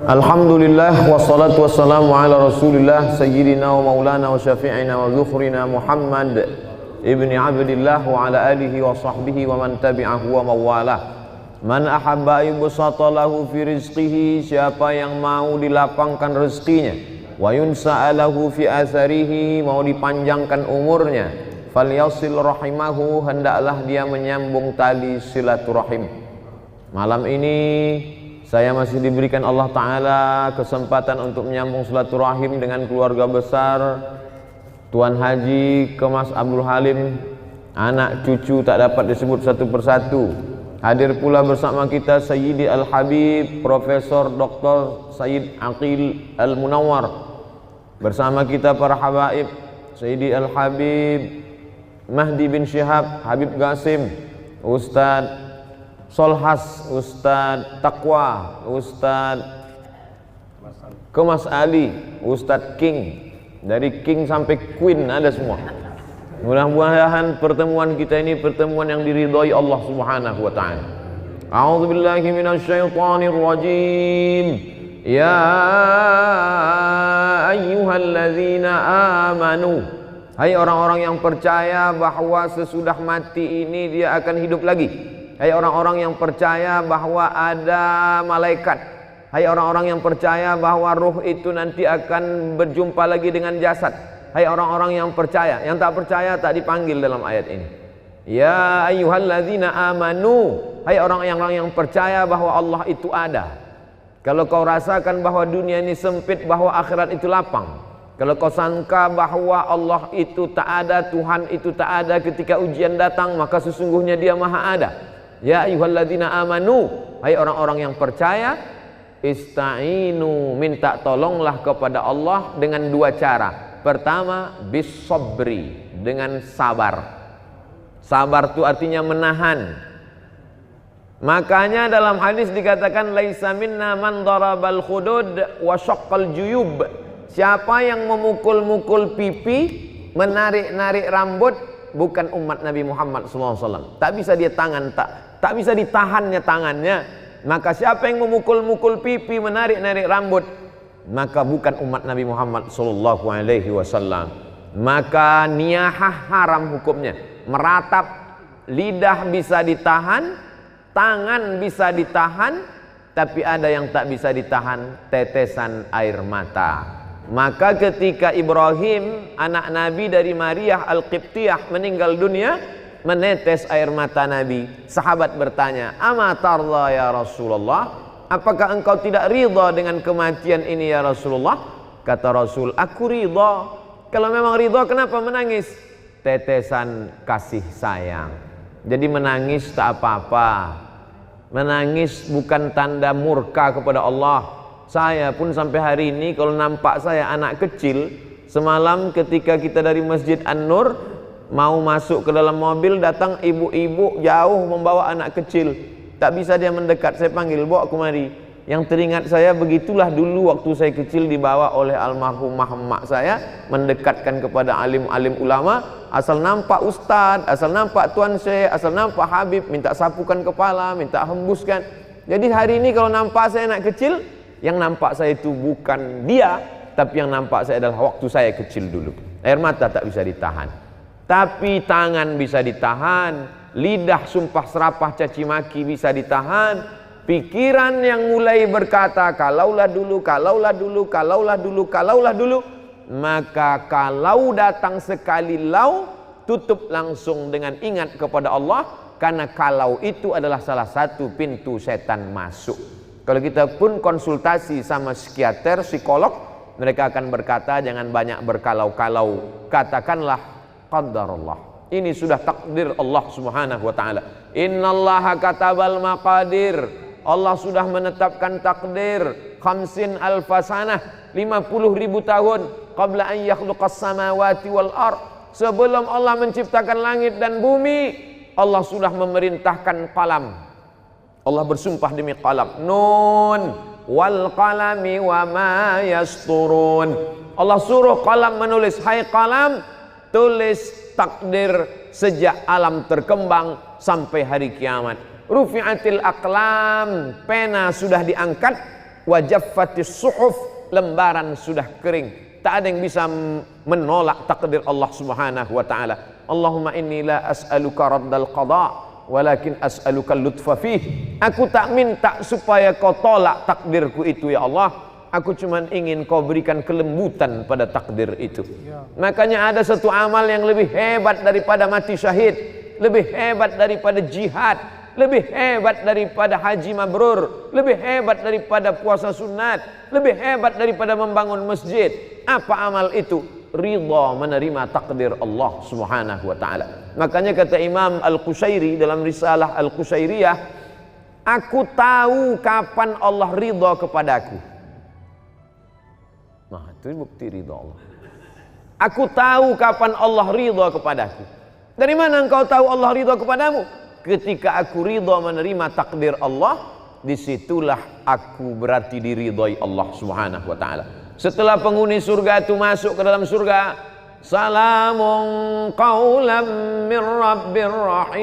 Alhamdulillah wassalatu wassalamu ala rasulillah sayyidina wa maulana wa syafi'ina wa dhukhrina Muhammad ibni Abdillah wa ala alihi wa sahbihi wa man tabi'ahu wa mawalah. Man ahabba yubsata lahu fi rizqihi, siapa yang mau dilapangkan rezekinya, wa yunsa'alahu fi atharihi, mau dipanjangkan umurnya, falyasil rahimahu, hendaklah dia menyambung tali silaturahim. Malam ini saya masih diberikan Allah Ta'ala kesempatan untuk menyambung silaturahim dengan keluarga besar Tuan Haji Kemas Abdul Halim. Anak cucu tak dapat disebut satu persatu. Hadir pula bersama kita Sayyidi Al-Habib Profesor Dr. Sayyid Aqil Al-Munawwar. Bersama kita para habaib Sayyidi Al-Habib Mahdi bin Syihab, Habib Qasim, Ustadz Solhas, Ustadz Taqwa, Ustadz Kemas Ali, Ustadz King, dari King sampai Queen ada semua. Mudah-mudahan pertemuan kita ini pertemuan yang diridhoi Allah Subhanahu wa taala. A'udzubillahi minasyaitonir rajim. Ya ayyuhalladzina amanu, hai orang-orang yang percaya bahwa sesudah mati ini dia akan hidup lagi. Hai orang-orang yang percaya bahwa ada malaikat. Hai orang-orang yang percaya bahwa ruh itu nanti akan berjumpa lagi dengan jasad. Hai orang-orang yang percaya. Yang tak percaya tak dipanggil dalam ayat ini. Ya ayyuhalladzina amanu, hai orang-orang yang percaya bahwa Allah itu ada. Kalau kau rasakan bahwa dunia ini sempit, bahwa akhirat itu lapang, kalau kau sangka bahwa Allah itu tak ada, Tuhan itu tak ada ketika ujian datang, maka sesungguhnya Dia Maha Ada. Ya ayyuhalladzina amanu, hai orang-orang yang percaya, ista'inu, minta tolonglah kepada Allah dengan dua cara. Pertama, bis-sabri, dengan sabar. Sabar itu artinya menahan. Makanya dalam hadis dikatakan laisa minna man darabal khudud wa syaqqal juyub. Siapa yang memukul-mukul pipi, menarik-narik rambut, bukan umat Nabi Muhammad SAW. Tak bisa dia tak bisa ditahannya tangannya. Maka siapa yang memukul-mukul pipi, menarik-narik rambut, maka bukan umat Nabi Muhammad SAW. Maka niyahah haram hukumnya. Meratap, lidah bisa ditahan, tangan bisa ditahan, tapi ada yang tak bisa ditahan, tetesan air mata. Maka ketika Ibrahim, anak Nabi dari Maria Al-Qibtiyah, meninggal dunia, menetes air mata Nabi. Sahabat bertanya, "Ama tarda ya Rasulullah? Apakah engkau tidak ridha dengan kematian ini ya Rasulullah?" Kata Rasul, "Aku ridha." Kalau memang ridha, kenapa menangis? Tetesan kasih sayang. Jadi menangis tak apa-apa. Menangis bukan tanda murka kepada Allah. Saya pun sampai hari ini kalau nampak saya anak kecil, semalam ketika kita dari Masjid An-Nur mau masuk ke dalam mobil, datang ibu-ibu jauh membawa anak kecil. Tak bisa dia mendekat, saya panggil, "Bawa kemari." Yang teringat saya, begitulah dulu waktu saya kecil dibawa oleh almarhumah emak saya, mendekatkan kepada alim-alim ulama. Asal nampak ustaz, asal nampak tuan syekh, asal nampak habib, minta sapukan kepala, minta hembuskan. Jadi hari ini kalau nampak saya anak kecil, yang nampak saya itu bukan dia, tapi yang nampak saya adalah waktu saya kecil dulu. Air mata tak bisa ditahan, tapi tangan bisa ditahan. Lidah sumpah serapah caci maki bisa ditahan. Pikiran yang mulai berkata kalaulah dulu, kalaulah dulu, kalaulah dulu, kalaulah dulu, maka kalau datang sekali lau, tutup langsung dengan ingat kepada Allah, karena kalau itu adalah salah satu pintu setan masuk. Kalau kita pun konsultasi sama psikiater, psikolog, mereka akan berkata jangan banyak berkalau-kalau, katakanlah qadarullah. Ini sudah takdir Allah Subhanahu wa taala. Innallaha katabal maqadir. Allah sudah menetapkan takdir. 50 alfasanah, 50.000 tahun qabla an yakhluqas samawati wal ard. Sebelum Allah menciptakan langit dan bumi, Allah sudah memerintahkan qalam. Allah bersumpah demi qalam, nun wal qalami wa ma yasturun. Allah suruh qalam menulis, hai qalam, tulis takdir sejak alam terkembang sampai hari kiamat. Rufi'atil aqlam, pena sudah diangkat, wa jaffatis suhuf, lembaran sudah kering. Tak ada yang bisa menolak takdir Allah Subhanahu wa taala. Allahumma inni la as'aluka raddal qada, walakin as'aluka lutfa fih. Aku tak minta supaya kau tolak takdirku itu ya Allah. Aku cuma ingin kau berikan kelembutan pada takdir itu. Makanya ada satu amal yang lebih hebat daripada mati syahid, lebih hebat daripada jihad, lebih hebat daripada haji mabrur, lebih hebat daripada puasa sunat, lebih hebat daripada membangun masjid. Apa amal itu? Ridha menerima takdir Allah Subhanahu wa taala. Makanya kata Imam Al-Qushairi dalam risalah Al-Qushairiyah, aku tahu kapan Allah ridha kepadaku. Nah, itu bukti ridha Allah. Aku tahu kapan Allah ridha kepadaku. Dari mana engkau tahu Allah ridha kepadamu? Ketika aku ridha menerima takdir Allah, disitulah aku berarti diridhai Allah Subhanahu wa taala. Setelah penghuni surga itu masuk ke dalam surga, salamun qaulam min rabbir rahim.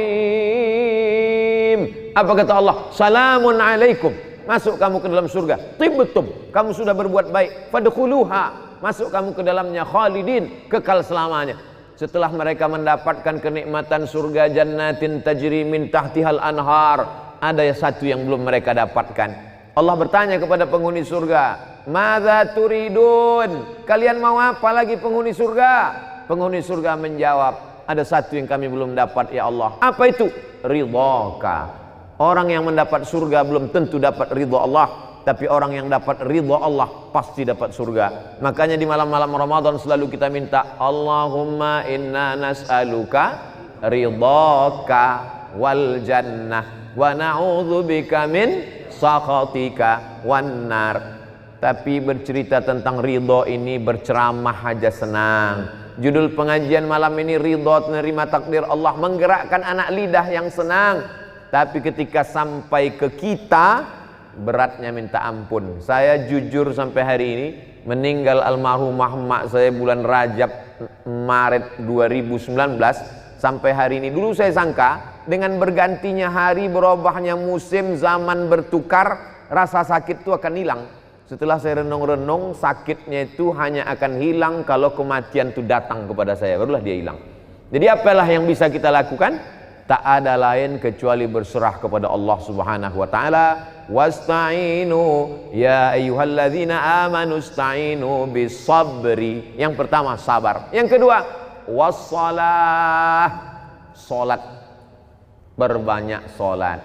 Apa kata Allah? Salamun alaikum. Masuk kamu ke dalam surga. Tibtum, kamu sudah berbuat baik. Fadkhuluha, masuk kamu ke dalamnya khalidin, kekal selamanya. Setelah mereka mendapatkan kenikmatan surga, jannatin tajri min tahtihal anhar, ada satu yang belum mereka dapatkan. Allah bertanya kepada penghuni surga, madza turidun? Kalian mau apa lagi penghuni surga? Penghuni surga menjawab, ada satu yang kami belum dapat ya Allah. Apa itu? Ridhaka. Orang yang mendapat surga belum tentu dapat ridha Allah, tapi orang yang dapat ridha Allah pasti dapat surga. Makanya di malam-malam Ramadan selalu kita minta, Allahumma inna nas'aluka ridhaka wal jannah wa na'udzubika min sakhatika wan nar. Tapi bercerita tentang ridha ini berceramah aja senang. Judul pengajian malam ini ridha menerima takdir Allah, menggerakkan anak lidah yang senang. Tapi ketika sampai ke kita, beratnya minta ampun. Saya jujur sampai hari ini, meninggal almarhumah mak saya bulan Rajab Maret 2019, sampai hari ini. Dulu saya sangka dengan bergantinya hari, berubahnya musim, zaman bertukar, rasa sakit itu akan hilang. Setelah saya renung-renung, sakitnya itu hanya akan hilang kalau kematian itu datang kepada saya, barulah dia hilang. Jadi apalah yang bisa kita lakukan? Tak ada lain kecuali berserah kepada Allah Subhanahu wa taala. Wasta'inu ya ayyuhalladzina amanu ista'inu bis-sabri. Yang pertama sabar. Yang kedua wassalah, salat. Berbanyak salat.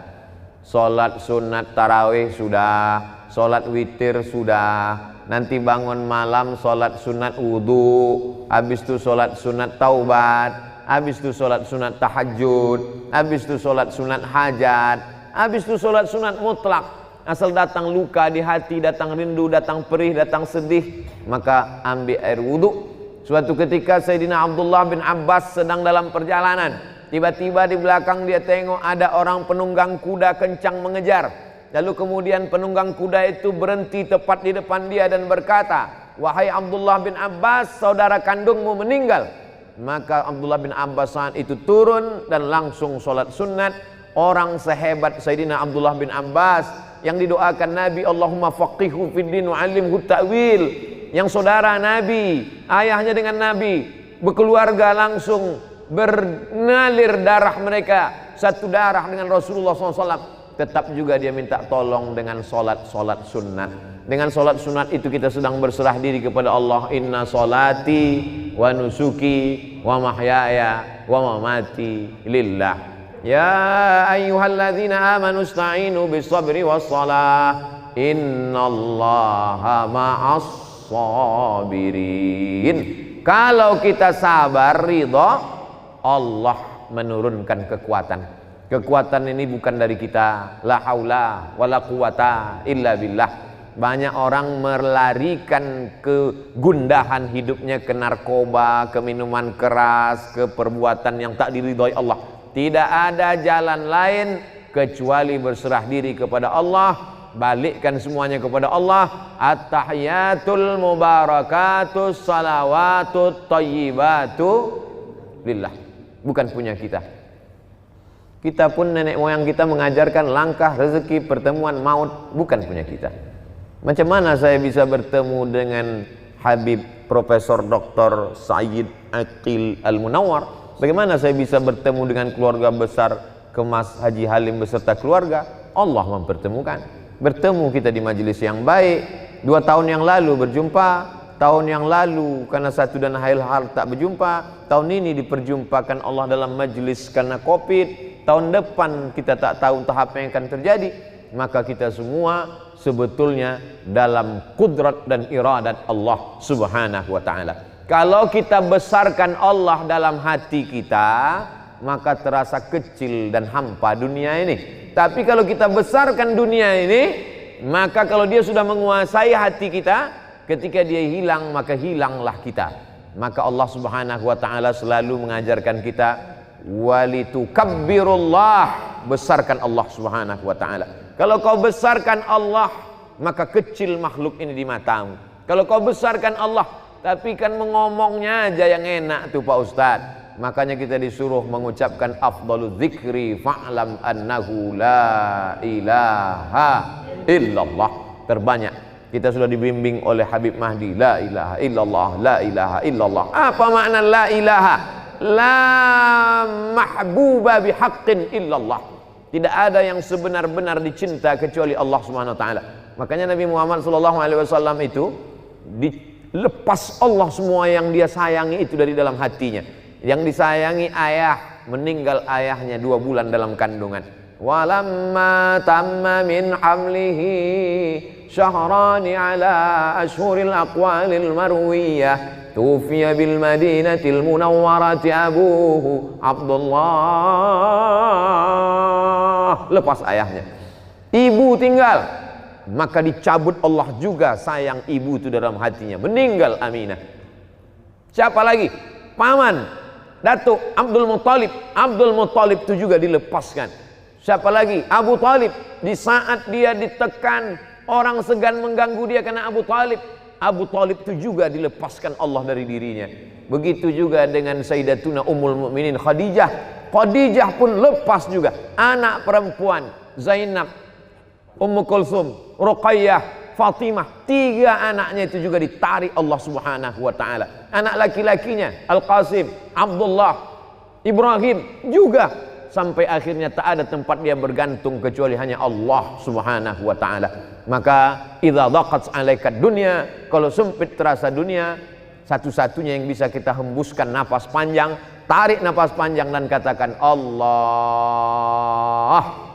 Salat sunat tarawih sudah, salat witir sudah. Nanti bangun malam salat sunat wudu, habis itu salat sunat taubat. Habis itu sholat sunat tahajud, habis itu sholat sunat hajat, habis itu sholat sunat mutlak. Asal datang luka di hati, datang rindu, datang perih, datang sedih, maka ambil air wudhu. Suatu ketika Sayyidina Abdullah bin Abbas sedang dalam perjalanan, tiba-tiba di belakang dia tengok ada orang penunggang kuda kencang mengejar. Lalu kemudian penunggang kuda itu berhenti tepat di depan dia dan berkata, wahai Abdullah bin Abbas, saudara kandungmu meninggal. Maka Abdullah bin Abbas saat itu turun dan langsung sholat sunat. Orang sehebat Sayyidina Abdullah bin Abbas yang didoakan Nabi, Allahumma faqihu fid din wa 'allimhu ta'wil, yang saudara Nabi, ayahnya dengan Nabi, berkeluarga langsung bernalir darah mereka satu darah dengan Rasulullah SAW, tetap juga dia minta tolong dengan sholat sunnat. Dengan sholat sunat itu kita sedang berserah diri kepada Allah. Inna sholati wa nusuki wa mahyaya wa mamati lillah. Ya ayyuhalladzina amanu ista'inu bis-sabri was-salah. Innallaha ma'as sabirin. Kalau kita sabar, ridha, Allah menurunkan kekuatan. Kekuatan ini bukan dari kita. La haula wala quwata illa billah. Banyak orang melarikan kegundahan hidupnya ke narkoba, ke minuman keras, ke perbuatan yang tak diridhoi Allah. Tidak ada jalan lain kecuali berserah diri kepada Allah, balikkan semuanya kepada Allah. At-tahiyatul mubarakatus salawatut thayyibatu lillah. Bukan punya kita. Kita pun nenek moyang kita mengajarkan langkah rezeki, pertemuan, maut, bukan punya kita. Macam mana saya bisa bertemu dengan Habib Profesor Dr. Sayyid Aqil Al-Munawwar? Bagaimana saya bisa bertemu dengan keluarga besar Kemas Haji Halim beserta keluarga? Allah mempertemukan. Bertemu kita di majelis yang baik. 2 tahun yang lalu berjumpa, tahun yang lalu karena satu dan hal tak berjumpa, tahun ini diperjumpakan Allah dalam majelis karena Covid, tahun depan kita tak tahu entah apa yang akan terjadi. Maka kita semua sebetulnya dalam kudrat dan iradat Allah Subhanahu wa ta'ala. Kalau kita besarkan Allah dalam hati kita, maka terasa kecil dan hampa dunia ini. Tapi kalau kita besarkan dunia ini, maka kalau dia sudah menguasai hati kita, ketika dia hilang, maka hilanglah kita. Maka Allah Subhanahu wa ta'ala selalu mengajarkan kita, walitukabbirullah, besarkan Allah Subhanahu wa ta'ala. Kalau kau besarkan Allah, maka kecil makhluk ini di matamu. Kalau kau besarkan Allah, tapi kan mengomongnya aja yang enak tuh Pak Ustadz. Makanya kita disuruh mengucapkan afdalul dzikri fa'lam annahu la ilaha illallah. Terbanyak kita sudah dibimbing oleh Habib Mahdi, la ilaha illallah, la ilaha illallah. Apa makna la ilaha? La mahbuba bihaqqin illallah. Tidak ada yang sebenar-benar dicinta kecuali Allah Subhanahu wa taala. Makanya Nabi Muhammad sallallahu alaihi wasallam itu dilepas Allah semua yang dia sayangi itu dari dalam hatinya. Yang disayangi ayah, meninggal ayahnya 2 bulan dalam kandungan. Walamma tamma min hamlihi syahrani ala ashhuril aqwalil marwiyah tufiya bil madinatil munawwarati abuhu Abdullah. Lepas ayahnya, ibu tinggal, maka dicabut Allah juga sayang ibu itu dalam hatinya. Meninggal Aminah. Siapa lagi? Paman Datuk Abdul Muttalib. Abdul Muttalib itu juga dilepaskan. Siapa lagi? Abu Talib. Di saat dia ditekan, orang segan mengganggu dia karena Abu Talib. Abu Talib itu juga dilepaskan Allah dari dirinya. Begitu juga dengan Sayyidatuna Ummul Mukminin Khadijah. Khadijah pun lepas juga. Anak perempuan Zainab, Ummu Kulsum, Ruqayyah, Fatimah, 3 anaknya itu juga ditarik Allah Subhanahu wa ta'ala. Anak laki-lakinya Al-Qasim, Abdullah, Ibrahim juga, sampai akhirnya tak ada tempat dia bergantung kecuali hanya Allah Subhanahu wa ta'ala. Maka idza dhaqat 'alaika dunya, kalau sempit terasa dunia, satu-satunya yang bisa kita hembuskan nafas panjang, tarik nafas panjang dan katakan Allah.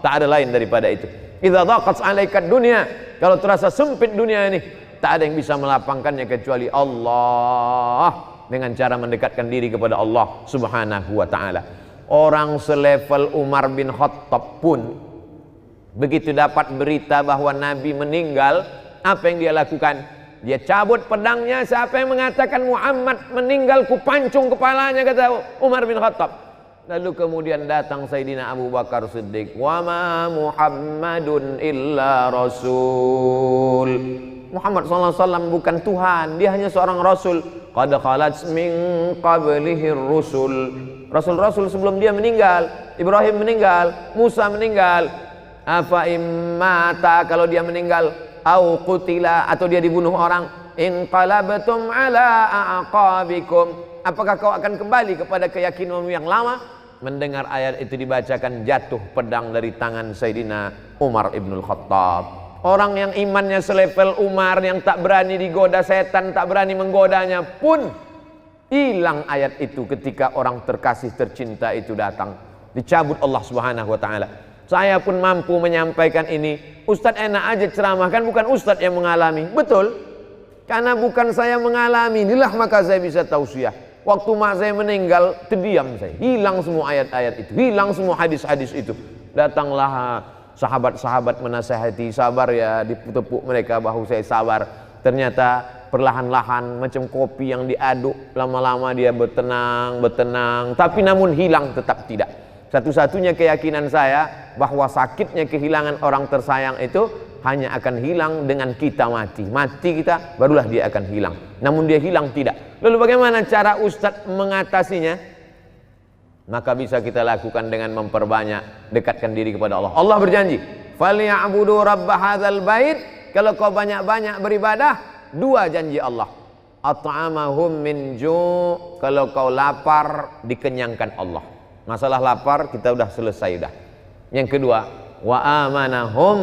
Tak ada lain daripada itu. Idza dhaqat 'alaika dunya, kalau terasa sempit dunia ini, tak ada yang bisa melapangkannya kecuali Allah, dengan cara mendekatkan diri kepada Allah Subhanahu wa ta'ala. Orang selevel Umar bin Khattab pun begitu dapat berita bahwa Nabi meninggal, apa yang dia lakukan? Dia cabut pedangnya. Siapa yang mengatakan Muhammad meninggal, ku pancung kepalanya, kata Umar bin Khattab. Lalu kemudian datang Sayyidina Abu Bakar Siddiq, wa ma Muhammadun illa rasul. Muhammad SAW bukan Tuhan, dia hanya seorang Rasul. Qad khalat min qablihi rusul. Rasul-rasul sebelum dia meninggal, Ibrahim meninggal, Musa meninggal. Afa immata, kalau dia meninggal, au qutila, atau dia dibunuh orang, inqalabtum ala aqabikum, apakah kau akan kembali kepada keyakinanmu yang lama? Mendengar ayat itu dibacakan, jatuh pedang dari tangan Sayyidina Umar ibnul Khattab. Orang yang imannya selevel Umar, yang tak berani digoda setan, tak berani menggodanya pun hilang ayat itu ketika orang terkasih tercinta itu datang. Dicabut Allah Subhanahu wa ta'ala. Saya pun mampu menyampaikan ini. Ustadz enak aja ceramah, kan bukan Ustadz yang mengalami. Betul, karena bukan saya mengalami, inilah maka saya bisa tausiah. Waktu mak saya meninggal, terdiam saya, hilang semua ayat-ayat itu, hilang semua hadis-hadis itu. Datanglah sahabat-sahabat menasihati, sabar ya, ditepuk mereka bahu saya sabar. Ternyata perlahan-lahan macam kopi yang diaduk, lama-lama dia bertenang, tapi namun hilang tetap tidak. Satu-satunya keyakinan saya bahwa sakitnya kehilangan orang tersayang itu hanya akan hilang dengan kita mati. Mati kita, barulah dia akan hilang. Namun dia hilang tidak. Lalu bagaimana cara Ustadz mengatasinya? Maka bisa kita lakukan dengan memperbanyak dekatkan diri kepada Allah. Allah berjanji, "Falya'budu rabb hadzal bait kalau kau banyak-banyak beribadah, 2 janji Allah. At'amahum min ju', kalau kau lapar dikenyangkan Allah. Masalah lapar kita udah selesai dah. Yang kedua, wa amanahum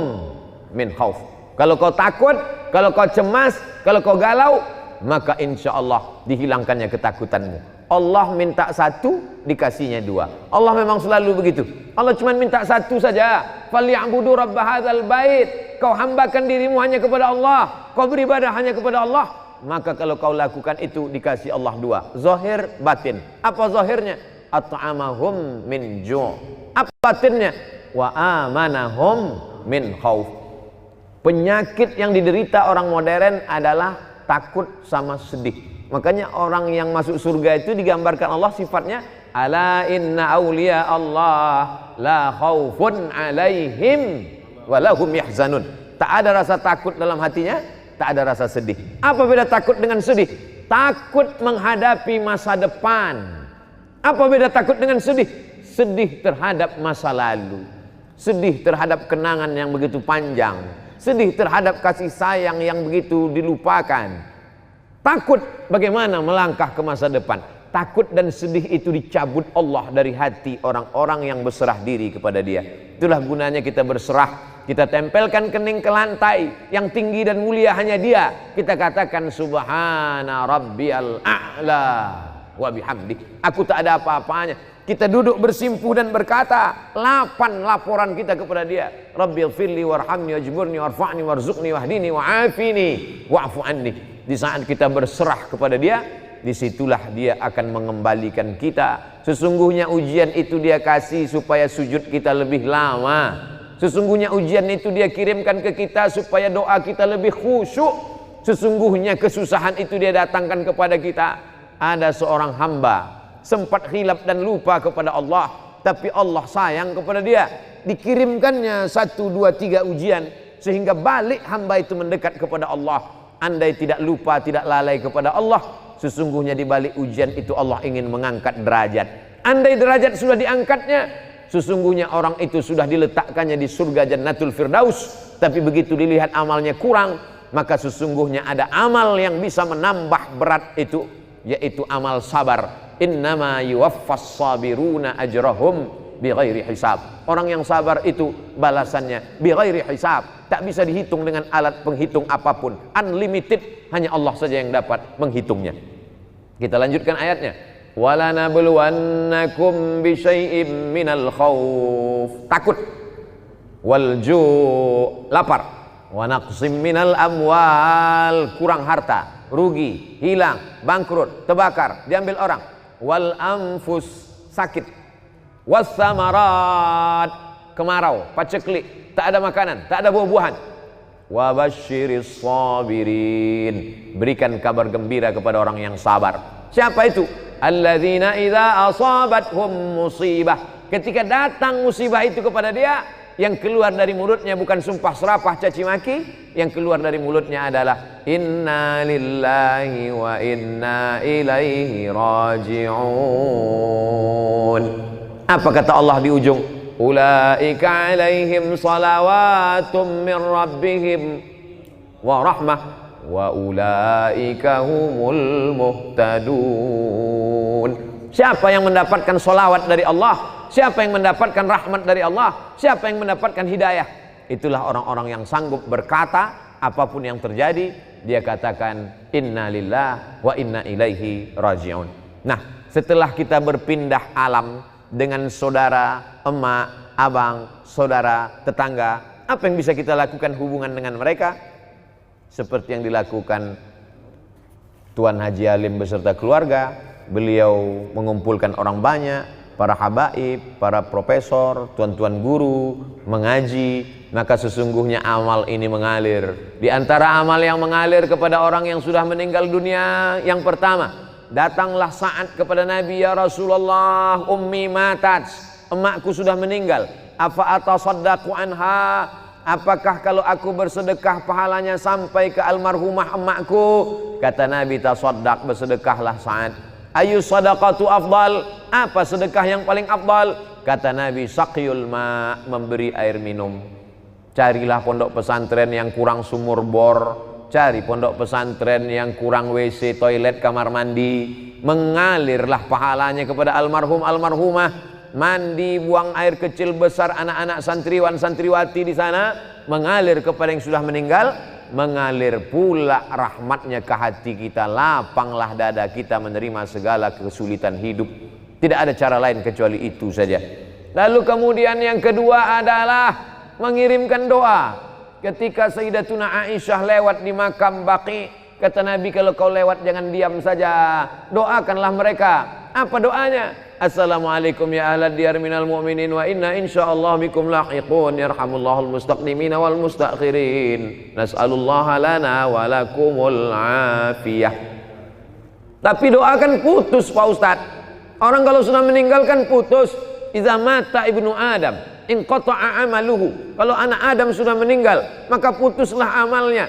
min khauf. Kalau kau takut, kalau kau cemas, kalau kau galau, maka insya Allah dihilangkannya ketakutanmu. Allah minta 1, dikasihnya 2. Allah memang selalu begitu. Allah cuma minta 1 saja. Falyabudu rabb hadzal bait. Kau hambakan dirimu hanya kepada Allah, kau beribadah hanya kepada Allah, maka kalau kau lakukan itu dikasih Allah 2. Zahir, batin. Apa zahirnya? At'amahum min ju'. Apa batinnya? Wa amanahum min khauf. Penyakit yang diderita orang modern adalah takut sama sedih. Makanya orang yang masuk surga itu digambarkan Allah sifatnya, ala inna awliya Allah la khaufun alaihim walahum yahzanun. Tak ada rasa takut dalam hatinya, tak ada rasa sedih. Apa beda takut dengan sedih? Takut menghadapi masa depan. Apa beda takut dengan sedih? Sedih terhadap masa lalu, sedih terhadap kenangan yang begitu panjang, sedih terhadap kasih sayang yang begitu dilupakan. Takut bagaimana melangkah ke masa depan. Takut dan sedih itu dicabut Allah dari hati orang-orang yang berserah diri kepada Dia. Itulah gunanya kita berserah. Kita tempelkan kening ke lantai, yang tinggi dan mulia hanya Dia. Kita katakan subhana rabbiyal a'la wa bihamdi. Aku tak ada apa-apanya. Kita duduk bersimpuh dan berkata 8 laporan kita kepada Dia. Rabbighfirli warhamni wajburni warfa'ni warzuqni wahdini wa'afini wa'fu anni. Di saat kita berserah kepada Dia, disitulah Dia akan mengembalikan kita. Sesungguhnya ujian itu Dia kasih supaya sujud kita lebih lama. Sesungguhnya ujian itu Dia kirimkan ke kita supaya doa kita lebih khusyuk. Sesungguhnya kesusahan itu Dia datangkan kepada kita. Ada seorang hamba sempat khilaf dan lupa kepada Allah, tapi Allah sayang kepada dia. Dikirimkannya 1, 2, 3 ujian sehingga balik hamba itu mendekat kepada Allah. Andai tidak lupa, tidak lalai kepada Allah, sesungguhnya di balik ujian itu Allah ingin mengangkat derajat. Andai derajat sudah diangkatnya, sesungguhnya orang itu sudah diletakkannya di surga Jannatul Firdaus. Tapi begitu dilihat amalnya kurang, maka sesungguhnya ada amal yang bisa menambah berat itu, yaitu amal sabar. Innama yuwaffas sabiruna ajrahum bighairi hisab. Orang yang sabar itu balasannya bighairi hisab, tak bisa dihitung dengan alat penghitung apapun, unlimited, hanya Allah saja yang dapat menghitungnya. Kita lanjutkan ayatnya. Wala nabluwannakum bisyai'im minal khauf, takut, wal ju', lapar, wa naqsim minal amwal, kurang harta, rugi, hilang, bangkrut, terbakar, diambil orang, wal anfus, sakit, was samarat, kemarau, paceklik, tak ada makanan, tak ada buah-buahan. Wa basyiris sabirin, berikan kabar gembira kepada orang yang sabar. Siapa itu? Alladzina idza asabathum musibah, ketika datang musibah itu kepada dia, yang keluar dari mulutnya bukan sumpah serapah caci maki, yang keluar dari mulutnya adalah inna lillahi wa inna ilaihi raji'un. Apa kata Allah di ujung? Ulaika alaihim salawatum min rabbihim wa rahmah wa ulaika humul muhtadun. Siapa yang mendapatkan salawat dari Allah? Siapa yang mendapatkan rahmat dari Allah? Siapa yang mendapatkan hidayah? Itulah orang-orang yang sanggup berkata apapun yang terjadi, dia katakan inna lillah wa inna ilaihi raji'un. Nah, setelah kita berpindah alam dengan saudara, emak, abang, saudara, tetangga, apa yang bisa kita lakukan hubungan dengan mereka? Seperti yang dilakukan Tuan Haji Alim beserta keluarga. Beliau mengumpulkan orang banyak, para habaib, para profesor, tuan-tuan guru, mengaji, maka sesungguhnya amal ini mengalir. Di antara amal yang mengalir kepada orang yang sudah meninggal dunia, yang pertama, datanglah saat kepada Nabi, ya Rasulullah, ummi matat, emakku sudah meninggal, afa atasaddaqu anha, apakah kalau aku bersedekah pahalanya sampai ke almarhumah emakku? Kata Nabi, tasaddaq, bersedekahlah saat. Ayu sadaqatu afdal, apa sedekah yang paling afdal? Kata Nabi, saqyul ma, memberi air minum. Carilah pondok pesantren yang kurang sumur bor, cari pondok pesantren yang kurang WC, toilet, kamar mandi. Mengalirlah pahalanya kepada almarhum almarhumah. Mandi, buang air kecil besar anak-anak santriwan santriwati di sana, mengalir kepada yang sudah meninggal. Mengalir pula rahmatnya ke hati kita, lapanglah dada kita menerima segala kesulitan hidup. Tidak ada cara lain kecuali itu saja. Lalu kemudian yang kedua adalah mengirimkan doa. Ketika Sayyidatuna Aisyah lewat di makam Baqi, kata Nabi, kalau kau lewat jangan diam saja, doakanlah mereka. Apa doanya? Assalamualaikum ya ahlad diyar minal mu'minin wa inna insyaallah bikum lahiqun yarhamullahul mustaqdimina wal mustakhirin nas'alullaha lana wa lakumul afiyah. Tapi doakan putus Pak Ustadz. Orang kalau sudah meninggalkan putus. Iza mata ibnu Adam inqata'a amaluhu. Kalau anak Adam sudah meninggal maka putuslah amalnya.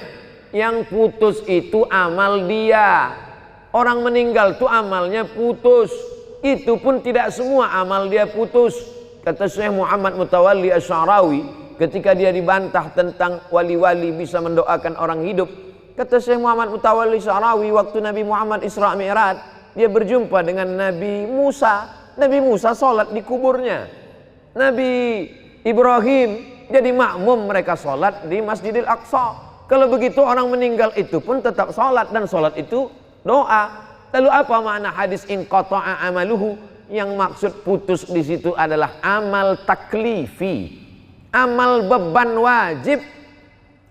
Yang putus itu amal dia. Orang meninggal itu amalnya putus. Itu pun tidak semua amal dia putus. Kata Syekh Muhammad Mutawalli Asy'arawi ketika dia dibantah tentang wali-wali bisa mendoakan orang hidup. Kata Syekh Muhammad Mutawalli Asy'arawi, waktu Nabi Muhammad Isra Mi'raj, dia berjumpa dengan Nabi Musa. Nabi Musa sholat di kuburnya. Nabi Ibrahim jadi makmum, mereka sholat di Masjidil Aqsa. Kalau begitu orang meninggal itu pun tetap sholat, dan sholat itu doa. Lalu apa makna hadis inqata'a amaluhu? Yang maksud putus di situ adalah amal taklifi, amal beban wajib.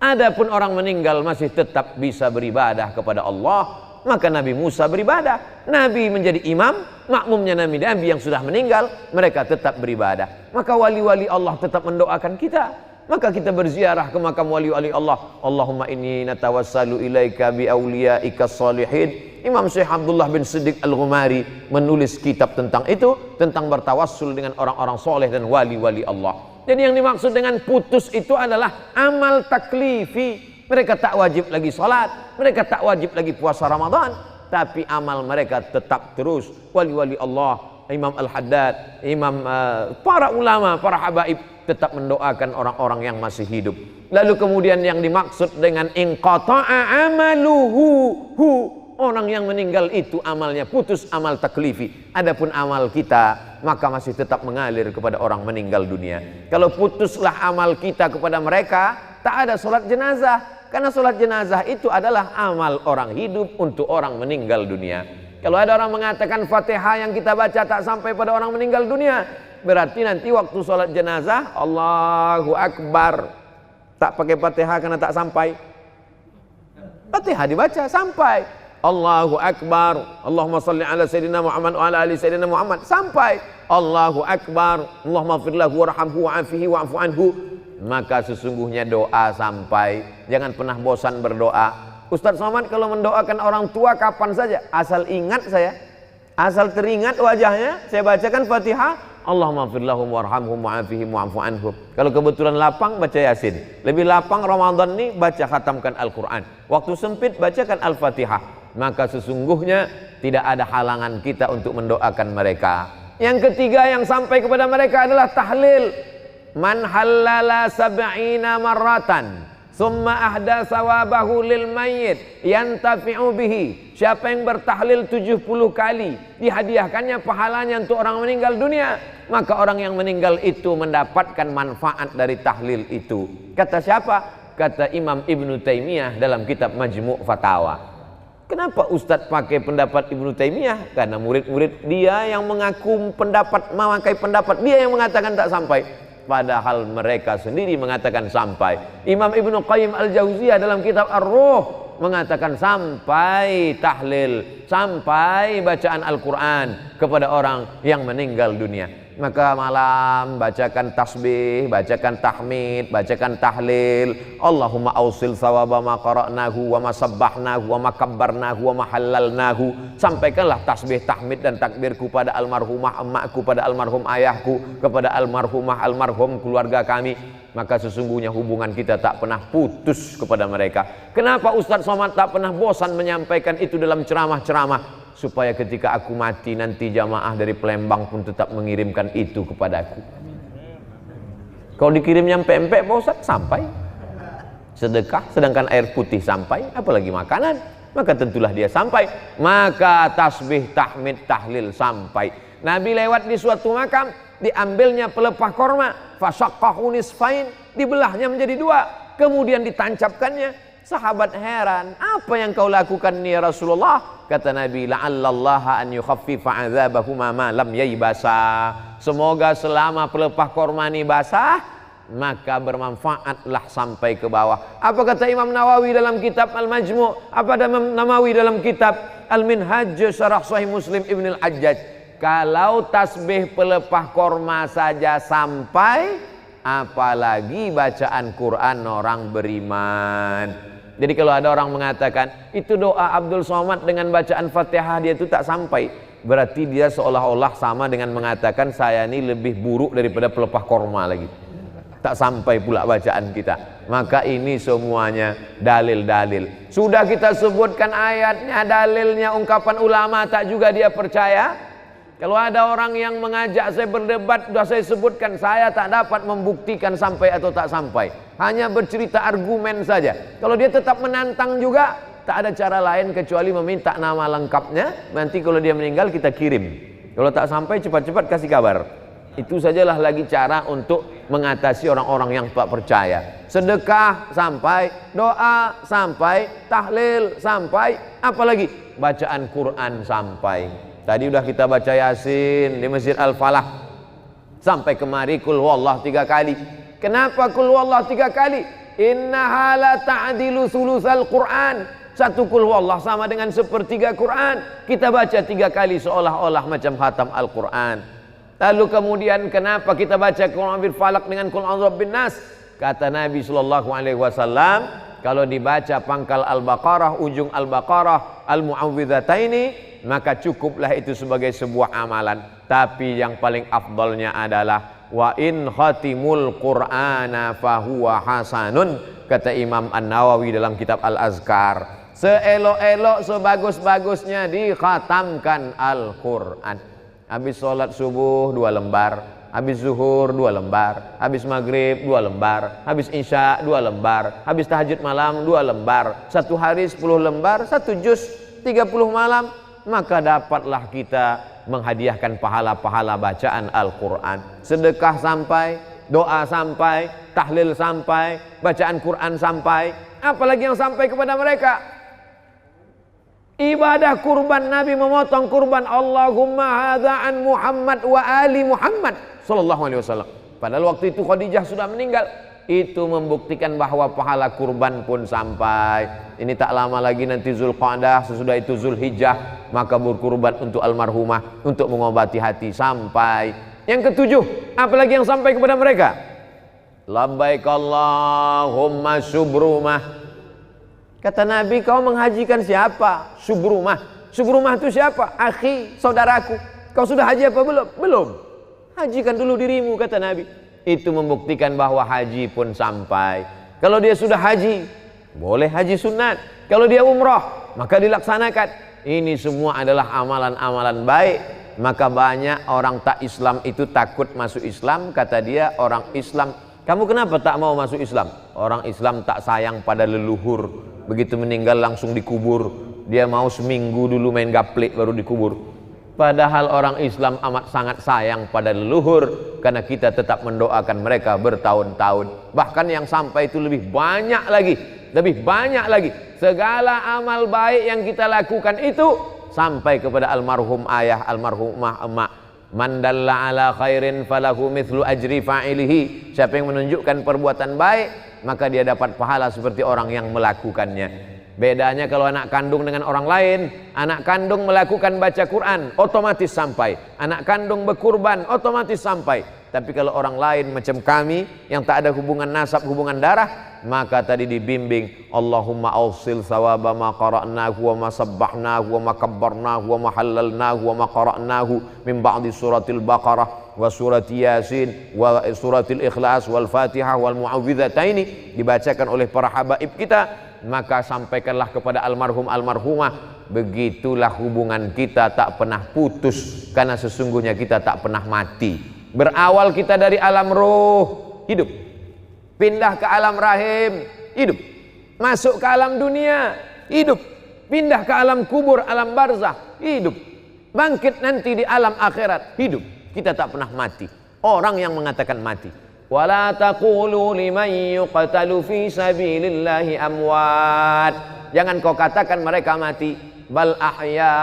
Adapun orang meninggal masih tetap bisa beribadah kepada Allah, maka Nabi Musa beribadah. Nabi menjadi imam, makmumnya Nabi yang sudah meninggal, mereka tetap beribadah. Maka wali-wali Allah tetap mendoakan kita. Maka kita berziarah ke makam wali-wali Allah. Allahumma inni natawassalu ilaika bi awliyaika salihin. Imam Syekh Abdullah bin Siddiq Al-Ghumari menulis kitab tentang itu, tentang bertawassul dengan orang-orang soleh dan wali-wali Allah. Jadi yang dimaksud dengan putus itu adalah amal taklifi. Mereka tak wajib lagi salat, mereka tak wajib lagi puasa Ramadan, tapi amal mereka tetap terus. Wali-wali Allah, Imam Al-Haddad, para ulama, para habaib tetap mendoakan orang-orang yang masih hidup. Lalu kemudian yang dimaksud dengan inqata'a amaluhu, orang yang meninggal itu amalnya putus, amal taklifi. Adapun amal kita maka masih tetap mengalir kepada orang meninggal dunia. Kalau putuslah amal kita kepada mereka, tak ada sholat jenazah, karena sholat jenazah itu adalah amal orang hidup untuk orang meninggal dunia. Kalau ada orang mengatakan Fatihah yang kita baca tak sampai pada orang meninggal dunia, berarti nanti waktu sholat jenazah Allahu Akbar tak pakai Fatihah karena tak sampai. Fatihah dibaca sampai Allahu Akbar, Allahumma salli ala Sayyidina Muhammad wa ala ali Sayyidina Muhammad, sampai Allahu Akbar, Allahumma fir lahu warhamhu wa'afihi wa'fu anhu, maka sesungguhnya doa sampai. Jangan pernah bosan berdoa. Ustaz Somad kalau mendoakan orang tua kapan saja, asal ingat saya, asal teringat wajahnya, saya bacakan Fatihah, Allahumma fir lahum warhamhum wa'afihim wa'fu anhum. Kalau kebetulan lapang baca Yasin, lebih lapang Ramadan ini baca khatamkan Al-Quran, waktu sempit bacakan Al-Fatihah. Maka sesungguhnya tidak ada halangan kita untuk mendoakan mereka. Yang ketiga yang sampai kepada mereka adalah tahlil. Man halala sab'ina marratan summa ahda sawabahu lil mayyit yantafi'u bihi. Siapa yang bertahlil 70 kali, dihadiahkannya pahalanya untuk orang meninggal dunia, maka orang yang meninggal itu mendapatkan manfaat dari tahlil itu. Kata siapa? Kata Imam Ibnu Taimiyah dalam kitab Majmu' Fatawa. Kenapa Ustadz pakai pendapat Ibnu Taimiyah? Karena murid-murid dia yang mengaku memakai pendapat dia yang mengatakan tak sampai, padahal mereka sendiri mengatakan sampai. Imam Ibnu Qayyim Al-Jauziyah dalam kitab Ar-Ruh mengatakan sampai tahlil, sampai bacaan Al-Quran kepada orang yang meninggal dunia. Maka malam bacakan tasbih, bacakan tahmid, bacakan tahlil. Allahumma ausil sawaba ma qara'nahu wa ma sabbahnahu wa ma kabbarnahu wa ma halalnahu. Sampaikanlah tasbih, tahmid dan takbir kepada almarhumah emakku, pada almarhum ayahku, kepada almarhumah almarhum keluarga kami. Maka sesungguhnya hubungan kita tak pernah putus kepada mereka. Kenapa Ustaz Somad tak pernah bosan menyampaikan itu dalam ceramah-ceramah? Supaya ketika aku mati nanti jamaah dari Palembang pun tetap mengirimkan itu kepadaku. Kalau dikirim nyampe empek Pak Ustaz, sampai. Sedekah, sedangkan air putih sampai, apalagi makanan, maka tentulah dia sampai. Maka tasbih, tahmid, tahlil sampai. Nabi lewat di suatu makam, diambilnya pelepah korma, fasyaqahu nisfain, dibelahnya menjadi dua, kemudian ditancapkannya. Sahabat heran, apa yang kau lakukan ya Rasulullah? Kata Nabi, la'allallaha an yukhaffifa 'adzabahuma ma lam yaybasa. Semoga selama pelepah korma ini basah, maka bermanfaatlah sampai ke bawah. Apa kata Imam Nawawi dalam kitab Al-Majmu'? Apa ada Imam Nawawi dalam kitab Al-Minhaj Syarah Sahih Muslim Ibn Al-Hajjaj? Kalau tasbih pelepah korma saja sampai, apalagi bacaan Quran orang beriman. Jadi kalau ada orang mengatakan itu doa Abdul Somad dengan bacaan Fatihah dia itu tak sampai, berarti dia seolah-olah sama dengan mengatakan saya ini lebih buruk daripada pelepah korma lagi. Tak sampai pula bacaan kita. Maka ini semuanya dalil-dalil. Sudah kita sebutkan ayatnya, dalilnya, ungkapan ulama, tak juga dia percaya. Kalau ada orang yang mengajak saya berdebat, sudah saya sebutkan, saya tak dapat membuktikan sampai atau tak sampai. Hanya bercerita argumen saja. Kalau dia tetap menantang juga, tak ada cara lain kecuali meminta nama lengkapnya. Nanti kalau dia meninggal kita kirim. Kalau tak sampai cepat-cepat kasih kabar. Itu sajalah lagi cara untuk mengatasi orang-orang yang tak percaya. Sedekah sampai, doa sampai, tahlil sampai, apalagi bacaan Quran sampai. Tadi udah kita baca Yasin di Masjid Al-Falah. Sampai kemari kul huwallah 3 kali. Kenapa kul huwallah 3 kali? Innaha la ta'dilu sulusal Quran. Satu kul huwallah sama dengan sepertiga Quran. Kita baca 3 kali seolah-olah macam khatam Al-Quran. Lalu kemudian kenapa kita baca Qul a'udzu falaq dengan Qul a'udzu birabbin nas? Kata Nabi sallallahu alaihi wasallam, kalau dibaca pangkal Al-Baqarah, ujung Al-Baqarah, Al-Mu'awwidhataini, maka cukuplah itu sebagai sebuah amalan. Tapi yang paling afdalnya adalah wa in khatimul Qur'ana fahuwa hasanun, kata Imam An-Nawawi dalam kitab Al-Azkar. Seelok-elok, sebagus-bagusnya dikhatamkan Al-Quran. Habis sholat subuh 2 lembar, habis zuhur 2 lembar, habis maghrib 2 lembar, habis isya 2 lembar, habis tahajud malam 2 lembar, 1 hari 10 lembar, 1 juz 30 malam, maka dapatlah kita menghadiahkan pahala-pahala bacaan Al-Quran. Sedekah sampai, doa sampai, tahlil sampai, bacaan Quran sampai, apalagi yang sampai kepada mereka? Ibadah kurban, Nabi memotong kurban, Allahumma hadza an Muhammad wa ali Muhammad sallallahu alaihi wasallam. Padahal waktu itu Khadijah sudah meninggal. Itu membuktikan bahwa pahala kurban pun sampai. Ini tak lama lagi nanti Zulqa'dah, sesudah itu Zulhijjah, maka berkurban untuk almarhumah, untuk mengobati hati sampai. Yang ketujuh, apalagi yang sampai kepada mereka? Labbaik Allahumma syubrumah. Kata Nabi, kau menghajikan siapa? Syubrumah. Syubrumah itu siapa? Akhi, saudaraku. Kau sudah haji apa belum? Belum. Hajikan dulu dirimu, kata Nabi. Itu membuktikan bahwa haji pun sampai. Kalau dia sudah haji, boleh haji sunat. Kalau dia umrah, maka dilaksanakan. Ini semua adalah amalan-amalan baik. Maka banyak orang tak Islam itu takut masuk Islam. Kata dia, orang Islam, kamu kenapa tak mau masuk Islam? Orang Islam tak sayang pada leluhur. Begitu meninggal langsung dikubur. Dia mau seminggu dulu main gaplek baru dikubur. Padahal orang Islam amat sangat sayang pada leluhur, karena kita tetap mendoakan mereka bertahun-tahun. Bahkan yang sampai itu lebih banyak lagi. Lebih banyak lagi. Segala amal baik yang kita lakukan itu sampai kepada almarhum ayah, almarhumah emak. Man dalla ala khairin falahu mithlu ajri fa'ilihi. Siapa yang menunjukkan perbuatan baik, maka dia dapat pahala seperti orang yang melakukannya. Bedanya kalau anak kandung dengan orang lain, anak kandung melakukan baca Quran, otomatis sampai. Anak kandung berkurban, otomatis sampai. Tapi kalau orang lain macam kami yang tak ada hubungan nasab, hubungan darah, maka tadi dibimbing, Allahumma awsil thawaba ma qara'nahu wa ma sabbahnahu wa ma kabbarnahu wa ma halalnahu wa ma qara'nahu min ba'di suratil Baqarah wa surati Yasin wa suratil Ikhlas wal Fatihah wal Mu'awwidhataini, dibacakan oleh para habaib kita. Maka sampaikanlah kepada almarhum almarhumah, begitulah hubungan kita tak pernah putus, karena sesungguhnya kita tak pernah mati. Berawal kita dari alam roh, hidup. Pindah ke alam rahim, hidup. Masuk ke alam dunia, hidup. Pindah ke alam kubur, alam barzah, hidup. Bangkit nanti di alam akhirat, hidup. Kita tak pernah mati. Orang yang mengatakan mati. Wala taqulu liman yuqtalu fi sabilillahi amwat. Jangan kau katakan mereka mati. Bal ahya,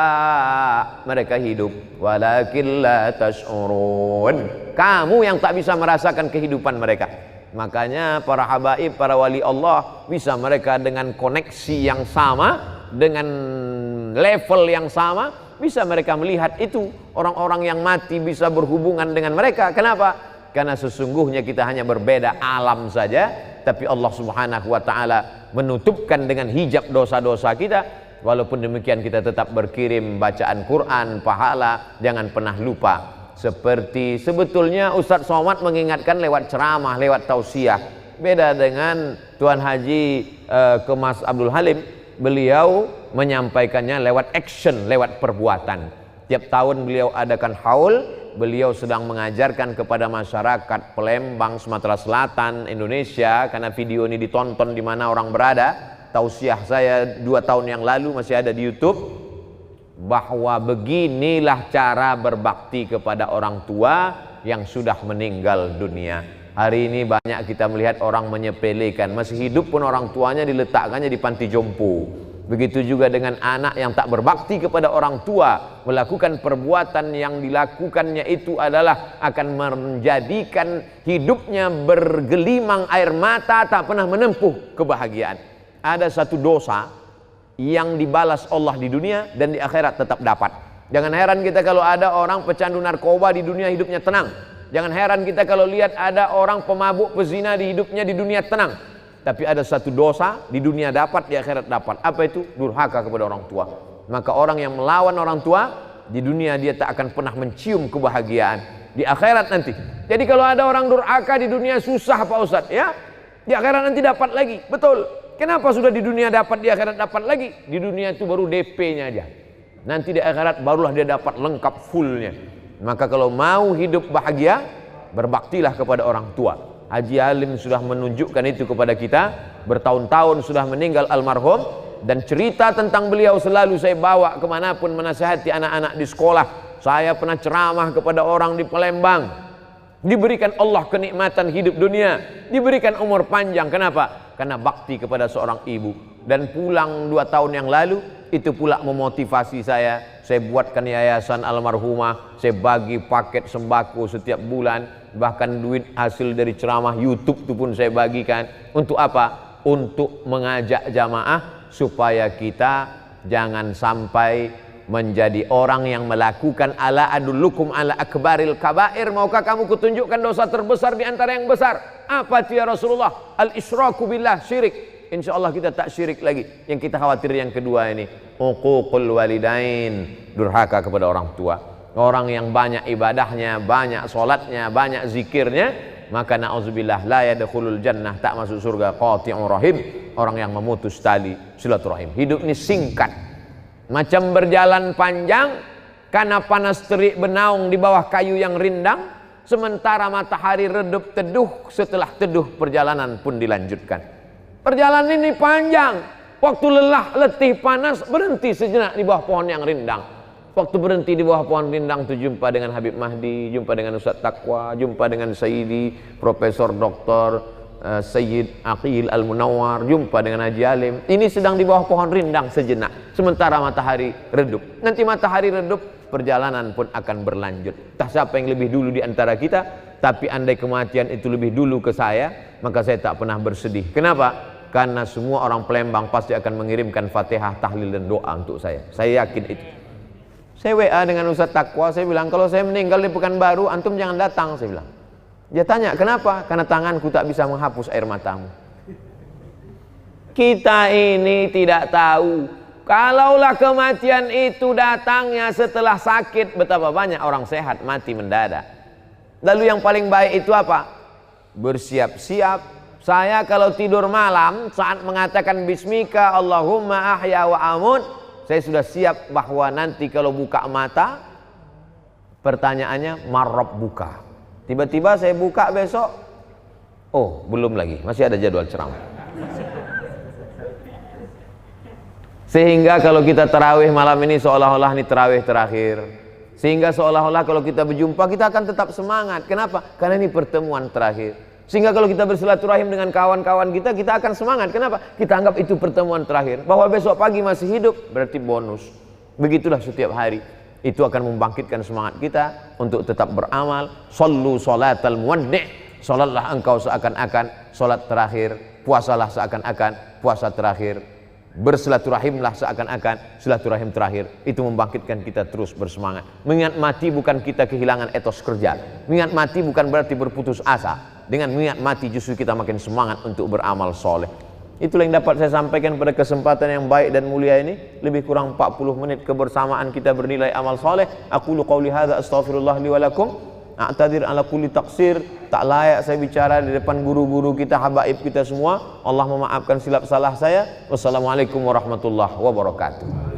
mereka hidup. Walakin la tash'urun. Kamu yang tak bisa merasakan kehidupan mereka. Makanya para habaib, para wali Allah, bisa mereka dengan koneksi yang sama, dengan level yang sama, bisa mereka melihat itu. Orang-orang yang mati bisa berhubungan dengan mereka. Kenapa? Karena sesungguhnya kita hanya berbeda alam saja, tapi Allah Subhanahu wa ta'ala menutupkan dengan hijab dosa-dosa kita. Walaupun demikian kita tetap berkirim bacaan Quran, pahala, jangan pernah lupa. Seperti sebetulnya Ustadz Somad mengingatkan lewat ceramah, lewat tausiah. Beda dengan Tuan Haji Kemas Abdul Halim, beliau menyampaikannya lewat action, lewat perbuatan. Tiap tahun beliau adakan haul, beliau sedang mengajarkan kepada masyarakat Palembang, Sumatera Selatan, Indonesia, karena video ini ditonton di mana orang berada. Tausiah saya 2 tahun yang lalu masih ada di YouTube, bahwa beginilah cara berbakti kepada orang tua yang sudah meninggal dunia. Hari ini banyak kita melihat orang menyepelekan, masih hidup pun orang tuanya diletakkannya di panti jompo. Begitu juga dengan anak yang tak berbakti kepada orang tua, melakukan perbuatan yang dilakukannya itu adalah akan menjadikan hidupnya bergelimang air mata, tak pernah menempuh kebahagiaan. Ada satu dosa yang dibalas Allah di dunia dan di akhirat tetap dapat. Jangan heran kita kalau ada orang pecandu narkoba di dunia hidupnya tenang. Jangan heran kita kalau lihat ada orang pemabuk pezina di hidupnya di dunia tenang. Tapi ada satu dosa di dunia dapat, di akhirat dapat. Apa itu? Durhaka kepada orang tua. Maka orang yang melawan orang tua di dunia dia tak akan pernah mencium kebahagiaan. Di akhirat nanti. Jadi kalau ada orang durhaka di dunia susah Pak Ustadz, ya. Di akhirat nanti dapat lagi. Betul. Kenapa sudah di dunia dapat, di akhirat dapat lagi? Di dunia itu baru DP-nya aja. Nanti di akhirat barulah dia dapat lengkap fullnya. Maka kalau mau hidup bahagia, berbaktilah kepada orang tua. Haji Alim sudah menunjukkan itu kepada kita. Bertahun-tahun sudah meninggal almarhum. Dan cerita tentang beliau selalu saya bawa kemanapun menasihati anak-anak di sekolah. Saya pernah ceramah kepada orang di Palembang. Diberikan Allah kenikmatan hidup dunia, diberikan umur panjang. Kenapa? Karena bakti kepada seorang ibu. Dan pulang 2 tahun yang lalu, itu pula memotivasi saya. Saya buatkan yayasan almarhumah, saya bagi paket sembako setiap bulan, bahkan duit hasil dari ceramah YouTube itu pun saya bagikan. Untuk apa? Untuk mengajak jamaah supaya kita jangan sampai menjadi orang yang melakukan ala adullukum ala akbaril kabair. Maukah kamu kutunjukkan dosa terbesar di antara yang besar? Apa itu ya Rasulullah? Al-isyraku billah, syirik. Insya Allah kita tak syirik lagi. Yang kita khawatir yang kedua ini, uququl walidain, durhaka kepada orang tua. Orang yang banyak ibadahnya, banyak solatnya, banyak zikirnya, maka na'udzubillah la yadkhulul jannah, tak masuk surga. Qati'ur rahim, orang yang memutus tali silaturahim. Hidup ini singkat, macam berjalan panjang, karena panas terik benaung di bawah kayu yang rindang, sementara matahari redup teduh. Setelah teduh perjalanan pun dilanjutkan. Perjalanan ini panjang. Waktu lelah, letih, panas, berhenti sejenak di bawah pohon yang rindang. Waktu berhenti di bawah pohon rindang itu jumpa dengan Habib Mahdi, jumpa dengan Ustadz Taqwa, jumpa dengan Sayyidi Profesor Dr. Sayyid Aqil Al-Munawwar, jumpa dengan Haji Alim. Ini sedang di bawah pohon rindang sejenak, sementara matahari redup. Nanti matahari redup, perjalanan pun akan berlanjut. Tak siapa yang lebih dulu di antara kita, tapi andai kematian itu lebih dulu ke saya, maka saya tak pernah bersedih. Kenapa? Karena semua orang Palembang pasti akan mengirimkan Fatihah, tahlil dan doa untuk saya. Saya yakin itu. Saya WA dengan Ustadz Taqwa, saya bilang kalau saya meninggal di Pekanbaru, antum jangan datang, saya bilang. Dia tanya, kenapa? Karena tanganku tak bisa menghapus air matamu. Kita ini tidak tahu. Kalaulah kematian itu datangnya setelah sakit, betapa banyak orang sehat mati mendadak. Lalu yang paling baik itu apa? Bersiap-siap. Saya kalau tidur malam, saat mengatakan Bismika Allahumma ahya wa amut, saya sudah siap bahwa nanti kalau buka mata, pertanyaannya marrab buka. Tiba-tiba saya buka besok, Oh, belum lagi, masih ada jadwal ceramah. Sehingga kalau kita tarawih malam ini seolah-olah ini tarawih terakhir. Sehingga seolah-olah kalau kita berjumpa kita akan tetap semangat. Kenapa? Karena ini pertemuan terakhir. Sehingga kalau kita bersilaturahim dengan kawan-kawan kita, kita akan semangat. Kenapa? Kita anggap itu pertemuan terakhir. Bahwa besok pagi masih hidup berarti bonus. Begitulah setiap hari. Itu akan membangkitkan semangat kita untuk tetap beramal. Sallu salatal muwaddi'. Salatlah engkau seakan-akan salat terakhir. Puasalah seakan-akan puasa terakhir. Bersilaturahimlah seakan-akan silaturahim terakhir. Itu membangkitkan kita terus bersemangat. Mengingat mati bukan kita kehilangan etos kerja. Mengingat mati bukan berarti berputus asa. Dengan mengingat mati justru kita makin semangat untuk beramal soleh. Itulah yang dapat saya sampaikan pada kesempatan yang baik dan mulia ini. Lebih kurang 40 menit kebersamaan kita bernilai amal soleh. Aqulu qawli hadza astaghfirullah li wa lakum. A'tadir ala kulli taqsir. Tak layak saya bicara di depan guru-guru kita, habaib kita semua. Allah memaafkan silap salah saya. Wassalamualaikum warahmatullahi wabarakatuh.